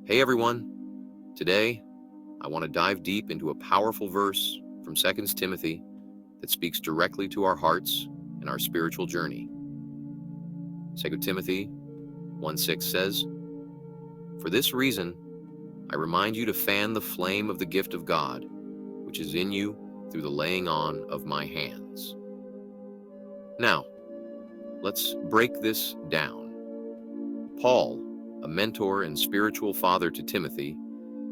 Hey everyone, today I want to dive deep into a powerful verse from 2 Timothy that speaks directly to our hearts and our spiritual journey. 2 Timothy 1:6 says, "For this reason, I remind you to fan the flame of the gift of God, which is in you through the laying on of my hands." Now, let's break this down. Paul, a mentor and spiritual father to Timothy,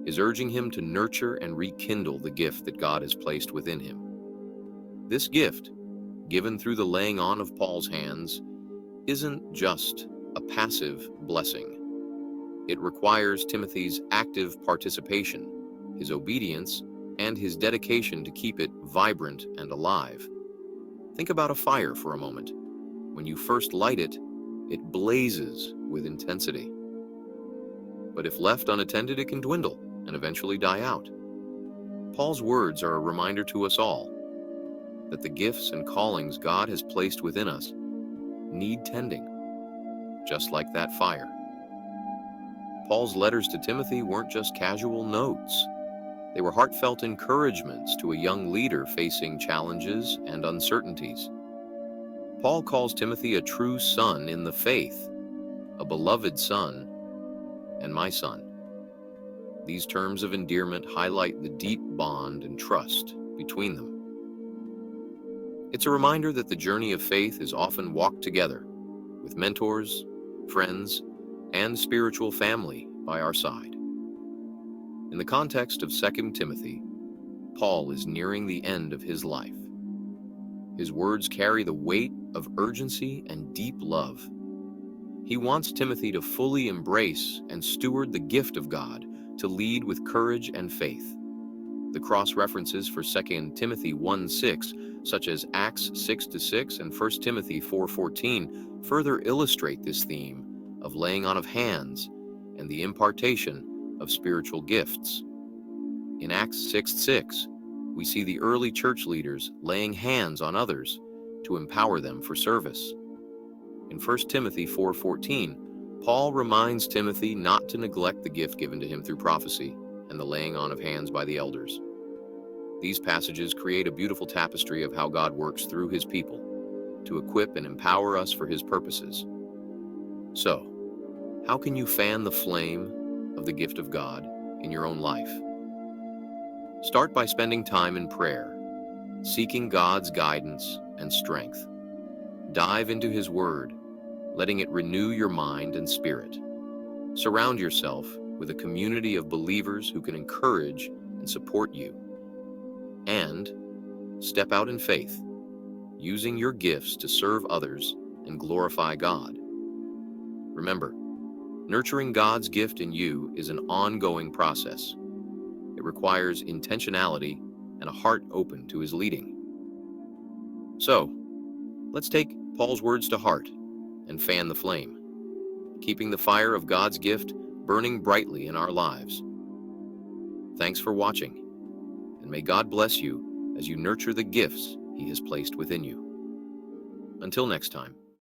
is urging him to nurture and rekindle the gift that God has placed within him. This gift, given through the laying on of Paul's hands, isn't just a passive blessing. It requires Timothy's active participation, his obedience, and his dedication to keep it vibrant and alive. Think about a fire for a moment. When you first light it, it blazes with intensity. But if left unattended, it can dwindle and eventually die out. Paul's words are a reminder to us all that the gifts and callings God has placed within us need tending, just like that fire. Paul's letters to Timothy weren't just casual notes. They were heartfelt encouragements to a young leader facing challenges and uncertainties. Paul calls Timothy a true son in the faith, a beloved son, and my son. These terms of endearment highlight the deep bond and trust between them. It's a reminder that the journey of faith is often walked together, with mentors, friends, and spiritual family by our side. In the context of 2 Timothy, Paul is nearing the end of his life. His words carry the weight of urgency and deep love. He wants Timothy to fully embrace and steward the gift of God, to lead with courage and faith. The cross-references for 2 Timothy 1:6, such as Acts 6:6 and 1 Timothy 4:14, further illustrate this theme of laying on of hands and the impartation of spiritual gifts. In Acts 6:6, we see the early church leaders laying hands on others to empower them for service. In 1 Timothy 4:14, Paul reminds Timothy not to neglect the gift given to him through prophecy and the laying on of hands by the elders. These passages create a beautiful tapestry of how God works through his people to equip and empower us for his purposes. So, how can you fan the flame of the gift of God in your own life? Start by spending time in prayer, seeking God's guidance and strength. Dive into his word, letting it renew your mind and spirit. Surround yourself with a community of believers who can encourage and support you. And step out in faith, using your gifts to serve others and glorify God. Remember, nurturing God's gift in you is an ongoing process. It requires intentionality and a heart open to his leading. So, let's take Paul's words to heart and fan the flame, keeping the fire of God's gift burning brightly in our lives. Thanks for watching, and may God bless you as you nurture the gifts he has placed within you. Until next time.